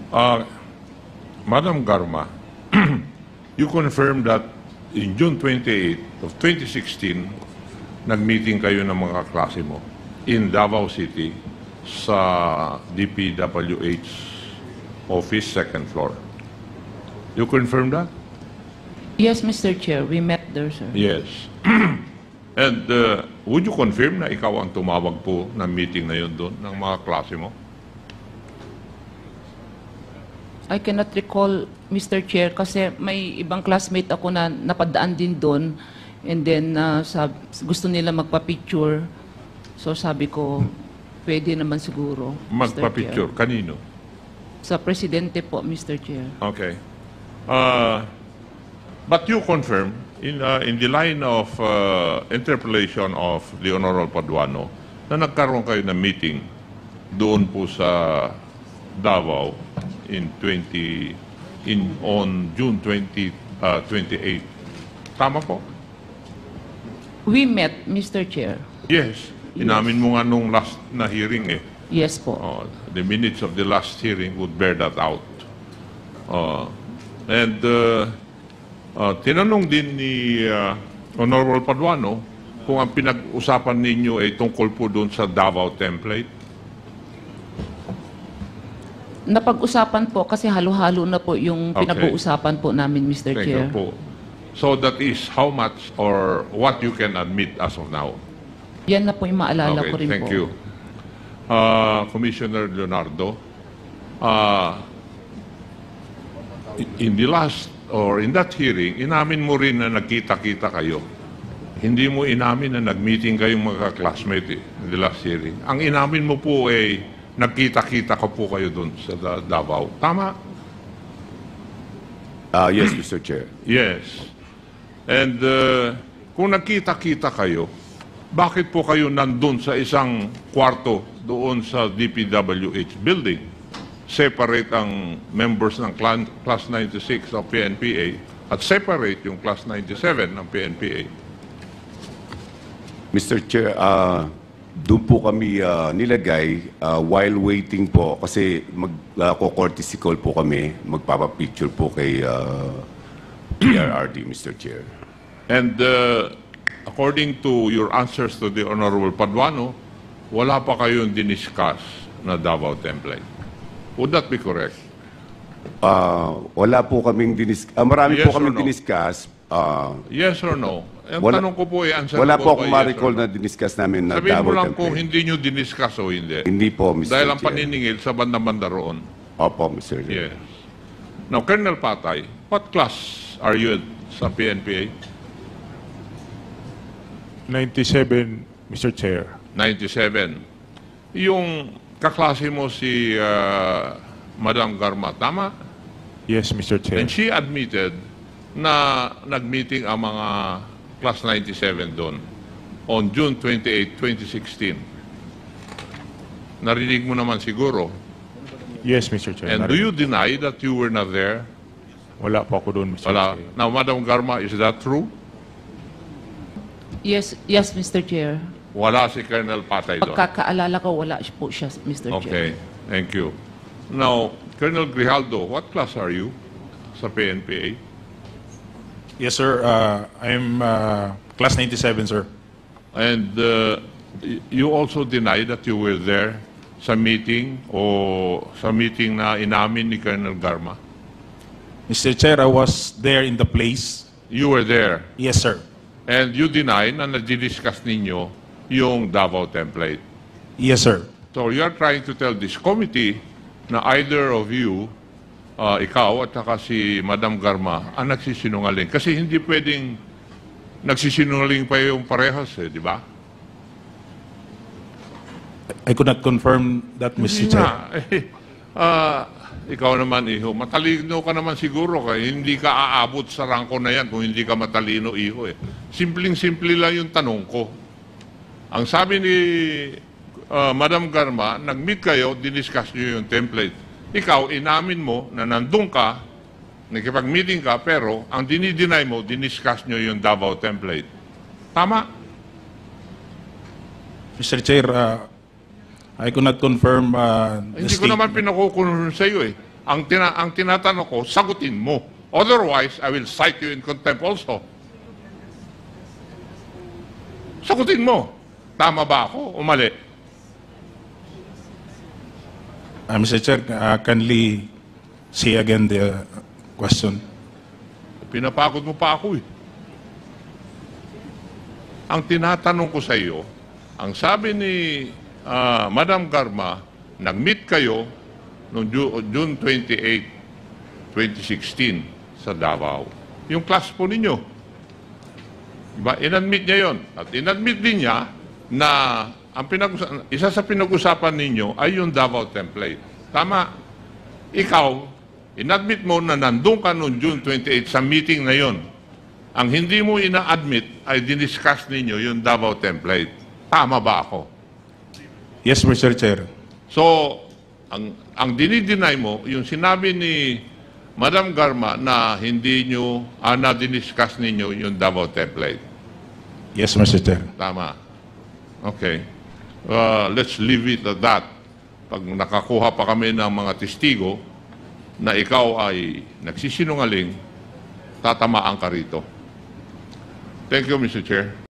Uh, Madam Garma, you confirmed that in June 28 of 2016, nag-meeting kayo ng mga klase mo in Davao City sa DPWH office, second floor. You confirm that? Yes, Mr. Chair. We met there, sir. Yes. And would you confirm na ikaw ang tumawag po ng meeting na yun doon ng mga klase mo? I cannot recall, Mr. Chair, kasi may ibang classmate ako na napadaan din doon. And then, gusto nila magpa-picture. So sabi ko, pwede naman siguro, Mr. Magpa-picture? Chair. Kanino? Sa presidente po, Mr. Chair. Okay. But you confirm, in the line of interpolation of the Honorable Paduano, na nagkaroon kayo ng meeting doon po sa Davao on June 28. Tama po? We met, Mr. Chair. Yes. Inamin mo nga nung last na hearing eh. Yes po. The minutes of the last hearing would bear that out. Tinanong din ni Honorable Paduano kung ang pinag-usapan ninyo ay tungkol po doon sa Davao template. Napag-usapan po kasi halo-halo na po yung Okay. pinag-uusapan po namin, Mr. Thank Chair. you po. So that is how much or what you can admit as of now. Yan na po yung maalala Okay, ko rin thank po. you. Commissioner Leonardo, in the last or in that hearing, inamin mo rin na nagkita-kita kayo. Hindi mo inamin na nag-meeting kayong mga classmate in the last hearing. Ang inamin mo po ay nagkita-kita ka po kayo doon sa Davao. Tama? Yes, Mr. Chair. Yes. And kung nagkita-kita kayo, bakit po kayo nandun sa isang kwarto doon sa DPWH building? Separate ang members ng Class 96 of PNPA at separate yung Class 97 ng PNPA. Mr. Chair, doon po kami nilagay while waiting po kasi magko-courtesy call po kami, magpapapicture po kay PRRD, Mr. Chair. And according to your answers to the Honorable Paduano, wala pa kayong diniscuss na Davao template. Would that be correct? Wala po kaming marami Yes po kaming or no? diniscuss. Yes or no? Ang Wala- tanong ko po ay answer Wala ko po ba akong yes ma-recall or no? na diniscuss namin na Sabihin mo Davao lang kung template. hindi nyo diniscuss o hindi. Hindi po, Mr. Dahil ang Chair. paniningil sa banda-banda roon. Opo, Mr. Chair. Yes. Now, Colonel Patay, what class are you sa PNPA? 97, Mr. Chair. 97. Yung kaklase mo si Madam Garma, tama? Yes, Mr. Chair. And she admitted na nag-meeting ang mga Class 97 doon on June 28, 2016. Narinig mo naman siguro. Yes, Mr. Chair. And do you deny that you were not there? Wala po ako doon, Mr. Wala. Chair. Now, Madam Garma, is that true? Yes, Mr. Chair. Wala si Colonel Patay doon. Pagkakaalala ko, wala po siya, Mr. Chair. Okay, thank you. Now, Colonel Grijaldo, what class are you sa PNPA? Yes, sir. I'm class 97, sir. And you also deny that you were there sa meeting o sa meeting na inamin ni Colonel Garma? Mr. Chair, I was there in the place. You were there. Yes, sir. And you deny na nadidiscuss ninyo yung Davao template. Yes, sir. So you are trying to tell this committee na either of you, ikaw at saka si Madam Garma, ang nagsisinungaling. Kasi hindi pwedeng nagsisinungaling pa yung parehas, di ba? I could not confirm that, Mr. Hindi Chair. nga. Ikaw naman, iho. Matalino ka naman siguro. Hindi ka aabot sa rangko na yan kung hindi ka matalino, iho. Simpleng-simple lang yung tanong ko. Ang sabi ni Madam Garma, nag-meet kayo, diniscuss nyo yung template. Ikaw, inamin mo na nandun ka, nakipag-meeting ka, pero ang dinideny mo, diniscuss nyo yung Davao template. Tama? Mr. Chair, I could not confirm Hindi ko naman pinakukulong sa iyo eh. ang tinatanong ko, sagutin mo. Otherwise, I will cite you in contempt also. Sagutin mo. Tama ba ako o mali? Mr. Chair, kindly say again the question. Pinapagod mo pa ako eh. Ang tinatanong ko sa iyo, ang sabi ni Madam Garma, nag-meet kayo noong June 28, 2016 sa Davao. Yung class po ninyo. Diba? In-admit niya yon. At in-admit din niya na isa sa pinag-usapan ninyo ay yung Davao template. Tama. Ikaw, in-admit mo na nandun ka noong June 28 sa meeting na yon. Ang hindi mo ina-admit ay diniscuss ninyo yung Davao template. Tama ba ako? Yes, Mr. Chair. So, ang dinideny mo, yung sinabi ni Madam Garma na hindi nyo, na diniscuss ninyo yung Davao template. Yes, Mr. Chair. Tama. Okay. Let's leave it at that. Pag nakakuha pa kami ng mga testigo na ikaw ay nagsisinungaling, tatamaan ka rito. Thank you, Mr. Chair.